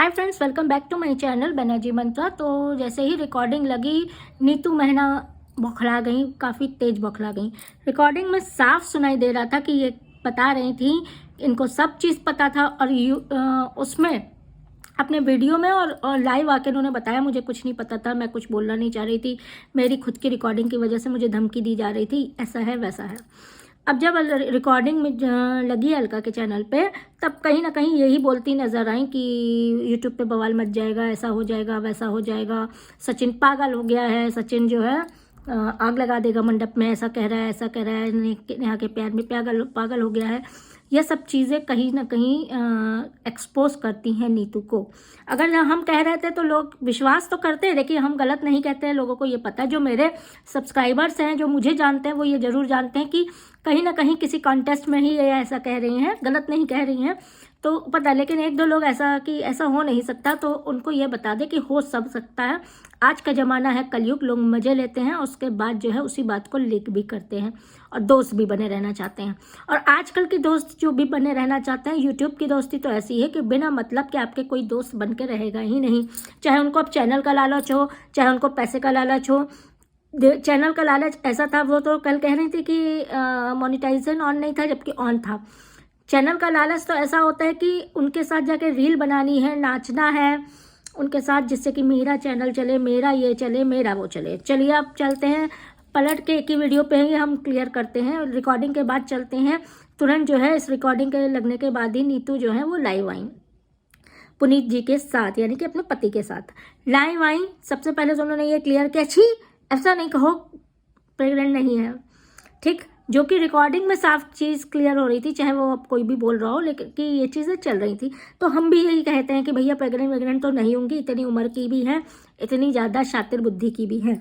Hi friends, welcome back to my channel Banerjee Mantra. तो जैसे ही recording लगी, नीतू महना बौखला गई, काफ़ी तेज बौखला गई। रिकॉर्डिंग में साफ सुनाई दे रहा था कि ये बता रही थी, इनको सब चीज़ पता था। और उसमें अपने वीडियो में और लाइव आके उन्होंने बताया मुझे कुछ नहीं पता था, मैं कुछ बोलना नहीं चाह रही थी, मेरी खुद की रिकॉर्डिंग की वजह से मुझे धमकी दी जा रही थी, ऐसा है वैसा है। अब जब रिकॉर्डिंग में लगी अलका के चैनल पे, तब कहीं ना कहीं यही बोलती नज़र आई कि यूट्यूब पे बवाल मच जाएगा, ऐसा हो जाएगा वैसा हो जाएगा, सचिन पागल हो गया है, सचिन जो है आग लगा देगा मंडप में, ऐसा कह रहा है, ऐसा कह रहा है, नेहा के प्यार में पागल हो गया है। यह सब चीज़ें कहीं ना कहीं एक्सपोज करती हैं नीतू को। अगर हम कह रहे थे तो लोग विश्वास तो करते हैं, देखिए हम गलत नहीं कहते हैं, लोगों को ये पता है, जो मेरे सब्सक्राइबर्स हैं, जो मुझे जानते हैं, वो ये ज़रूर जानते हैं कि कहीं ना कहीं किसी कॉन्टेस्ट में ही ये ऐसा कह रही हैं, गलत नहीं कह रही हैं, तो पता है। लेकिन एक दो लोग ऐसा कि ऐसा हो नहीं सकता, तो उनको ये बता दे कि हो सब सकता है। आज का ज़माना है कलयुग, लोग मज़े लेते हैं, उसके बाद जो है उसी बात को लीक भी करते हैं और दोस्त भी बने रहना चाहते हैं। और आजकल के दोस्त जो भी बने रहना चाहते हैं, यूट्यूब की दोस्ती तो ऐसी है कि बिना मतलब के आपके कोई दोस्त बन के रहेगा ही नहीं। चाहे उनको अब चैनल का लालच हो, चाहे उनको पैसे का लालच हो। चैनल का लालच ऐसा था, वो तो कल कह रही थी कि मोनेटाइजेशन ऑन नहीं था, जबकि ऑन था। चैनल का लालच तो ऐसा होता है कि उनके साथ जाके रील बनानी है, नाचना है उनके साथ, जिससे कि मेरा चैनल चले, मेरा ये चले, मेरा वो चले। चलिए अब चलते हैं, पलट के एक ही वीडियो पे ही हम क्लियर करते हैं। रिकॉर्डिंग के बाद चलते हैं, तुरंत जो है इस रिकॉर्डिंग के लगने के बाद ही नीतू जो है वो लाइव आई पुनीत जी के साथ, यानी कि अपने पति के साथ लाइव आई। सबसे पहले तो उन्होंने ये क्लियर किया, छी ऐसा नहीं कहो, प्रेग्नेंट नहीं है, ठीक, जो कि रिकॉर्डिंग में साफ चीज़ क्लियर हो रही थी, चाहे वो अब कोई भी बोल रहा हो, लेकिन कि ये चीज़ें चल रही थी। तो हम भी यही कहते हैं कि भैया प्रेग्नेंट तो नहीं होंगी, इतनी उम्र की भी है, इतनी ज़्यादा शातिर बुद्धि की भी है।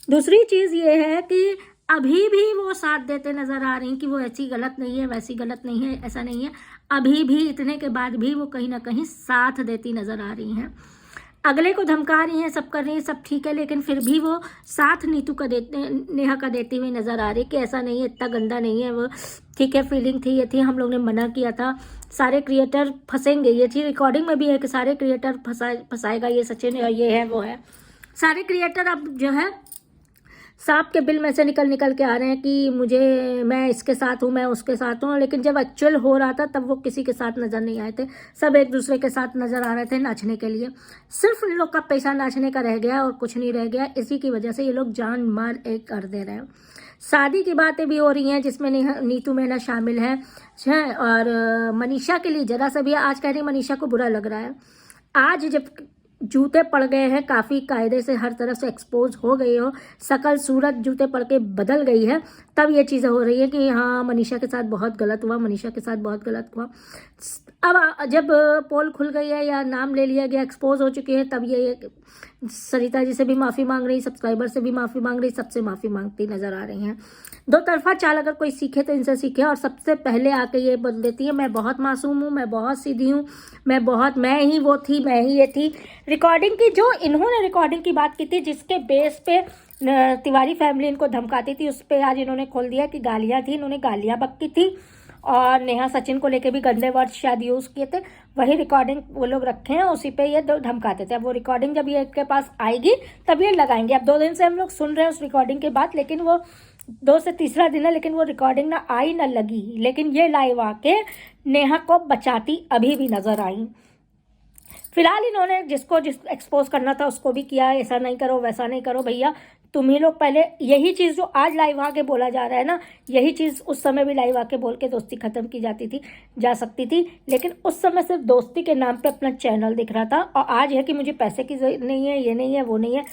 दूसरी चीज़ ये है कि अभी भी वो साथ देते नज़र आ रही कि वो ऐसी गलत नहीं है, वैसी गलत नहीं है, ऐसा नहीं है। अभी भी इतने के बाद भी वो कहीं ना कहीं साथ देती नज़र आ रही हैं। अगले को धमका रही हैं, सब कर रही हैं, सब ठीक है, लेकिन फिर भी वो साथ नीतू का नेहा का देती हुई नज़र आ रही कि ऐसा नहीं है, इतना गंदा नहीं है, वो ठीक है, फीलिंग थी, ये थी, हम लोग ने मना किया था, सारे क्रिएटर फंसेंगे, ये थी रिकॉर्डिंग में भी है कि सारे क्रिएटर फंसाएगा ये सचिन, और ये है वो है। सारे क्रिएटर अब जो है सांप के बिल में से निकल के आ रहे हैं कि मैं इसके साथ हूँ, मैं उसके साथ हूँ। लेकिन जब एक्चुअल हो रहा था तब वो किसी के साथ नज़र नहीं आए थे, सब एक दूसरे के साथ नज़र आ रहे थे नाचने के लिए। सिर्फ इन लोग का पैसा नाचने का रह गया और कुछ नहीं रह गया। इसी की वजह से ये लोग जान मार एक कर दे रहे हैं। शादी की बातें भी हो रही हैं जिसमें नीतू मेहना शामिल है, और मनीषा के लिए जरा सा भी, आज कह रही मनीषा को बुरा लग रहा है। आज जब जूते पड़ गए हैं, काफ़ी कायदे से हर तरफ से एक्सपोज हो गई हो, शकल सूरत जूते पड़ के बदल गई है, तब ये चीज़ें हो रही है कि हाँ मनीषा के साथ बहुत गलत हुआ, मनीषा के साथ बहुत गलत हुआ। अब जब पोल खुल गई है या नाम ले लिया गया, एक्सपोज हो चुकी है, तब ये सरिता जी से भी माफ़ी मांग रही, सब्सक्राइबर से भी माफ़ी मांग रही, सबसे माफ़ी मांगती नज़र आ रही हैं। दो तरफा चाल अगर कोई सीखे तो इनसे सीखे। और सबसे पहले आके ये बोल देती है, मैं बहुत मासूम हूँ, मैं बहुत सीधी हूँ, मैं ही वो थी, मैं ही ये थी। रिकॉर्डिंग की, जो इन्होंने रिकॉर्डिंग की बात की थी, जिसके बेस पे तिवारी फैमिली इनको धमकाती थी, उस पर आज इन्होंने खोल दिया कि गालियाँ थी, इन्होंने गालियाँ बकती थी और नेहा सचिन को लेके भी गंदे वर्ड शायद यूज़ किए थे। वही रिकॉर्डिंग वो लोग रखे हैं, उसी पे ये धमकाते थे। अब वो रिकॉर्डिंग जब ये के पास आएगी तब ये लगाएंगे। अब 2 दिन से हम लोग सुन रहे हैं उस रिकॉर्डिंग के बाद, लेकिन वो 2 से तीसरा दिन है, लेकिन वो रिकॉर्डिंग ना आई ना लगी। लेकिन ये लाइव आके नेहा को बचाती अभी भी नजर आई। फिलहाल इन्होंने जिसको एक्सपोज करना था उसको भी किया, ऐसा नहीं करो वैसा नहीं करो। भैया तुम ही लोग पहले, यही चीज़ जो आज लाइव आके बोला जा रहा है ना, यही चीज़ उस समय भी लाइव आके बोल के दोस्ती ख़त्म की जा सकती थी। लेकिन उस समय सिर्फ दोस्ती के नाम पे अपना चैनल दिख रहा था, और आज है कि मुझे पैसे की नहीं है, ये नहीं है, वो नहीं है।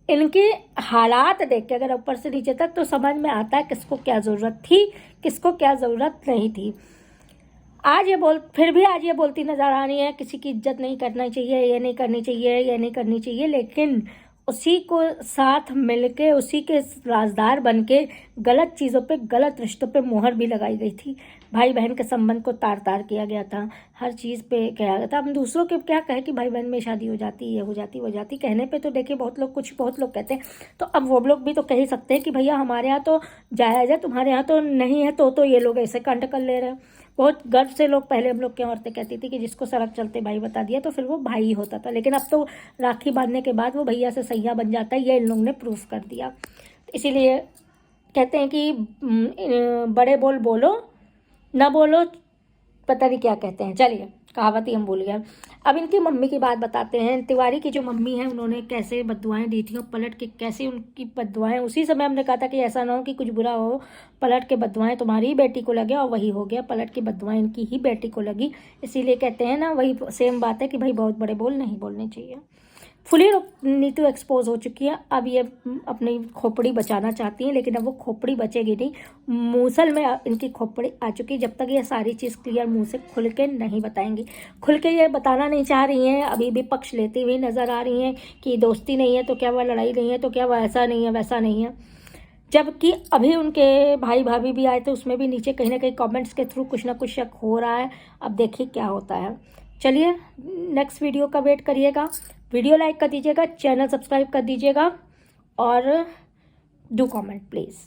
इनके हालात देख के अगर ऊपर से नीचे तक तो समझ में आता है किसको क्या ज़रूरत थी, किसको क्या ज़रूरत नहीं थी। फिर भी आज ये बोलती नज़र आ रही है किसी की इज्जत नहीं करना चाहिए, ये नहीं करनी चाहिए, ये नहीं करनी चाहिए। लेकिन उसी को साथ मिलके, उसी के राजदार बनके गलत चीज़ों पे, गलत रिश्तों पे मोहर भी लगाई गई थी। भाई बहन के संबंध को तार तार किया गया था, हर चीज़ पे किया गया था। हम दूसरों के क्या कहे कि भाई बहन में शादी हो जाती, ये हो जाती, वो जाती, कहने पे तो देखिए बहुत लोग कहते हैं। तो अब वो लोग भी तो कह ही सकते हैं कि भैया हमारे यहाँ तो जायज़ है, तुम्हारे यहाँ तो नहीं है, तो ये लोग ऐसे कांड कर ले रहे हैं। बहुत गर्व से लोग, पहले हम लोग की औरतें कहती थी कि जिसको सड़क चलते भाई बता दिया तो फिर वो भाई होता था, लेकिन अब तो राखी बांधने के बाद वो भैया से सैया बन जाता है, ये इन लोगों ने प्रूफ कर दिया। इसीलिए कहते हैं कि बड़े बोल बोलो, ना बोलो पता नहीं क्या कहते हैं। चलिए कहावत ही हम भूल गए। अब इनकी मम्मी की बात बताते हैं। तिवारी की जो मम्मी है उन्होंने कैसे बददुआएं दी थी और पलट के कैसे उनकी बददुआएं, उसी समय हमने कहा था कि ऐसा ना हो कि कुछ बुरा हो, पलट के बददुआएं तुम्हारी ही बेटी को लगे, और वही हो गया, पलट के बददुआएं इनकी ही बेटी को लगी। इसीलिए कहते हैं ना, वही सेम बात है कि भाई बहुत बड़े बोल नहीं बोलने चाहिए। फुली नीतू एक्सपोज हो चुकी है। अब ये अपनी खोपड़ी बचाना चाहती हैं, लेकिन अब वो खोपड़ी बचेगी नहीं, मूसल में इनकी खोपड़ी आ चुकी है। जब तक ये सारी चीज़ क्लियर मुंह से खुल के नहीं बताएंगी, खुल के ये बताना नहीं चाह रही हैं, अभी भी पक्ष लेती हुई नज़र आ रही हैं कि दोस्ती नहीं है तो क्या, वह लड़ाई नहीं है तो क्या, वह ऐसा नहीं है वैसा नहीं है। जबकि अभी उनके भाई भाभी भी आए थे, उसमें भी नीचे कहीं ना कहीं कमेंट्स के थ्रू कुछ ना कुछ शक हो रहा है। अब देखिए क्या होता है। चलिए नेक्स्ट वीडियो का वेट करिएगा। वीडियो लाइक कर दीजिएगा, चैनल सब्सक्राइब कर दीजिएगा और डू कमेंट प्लीज़।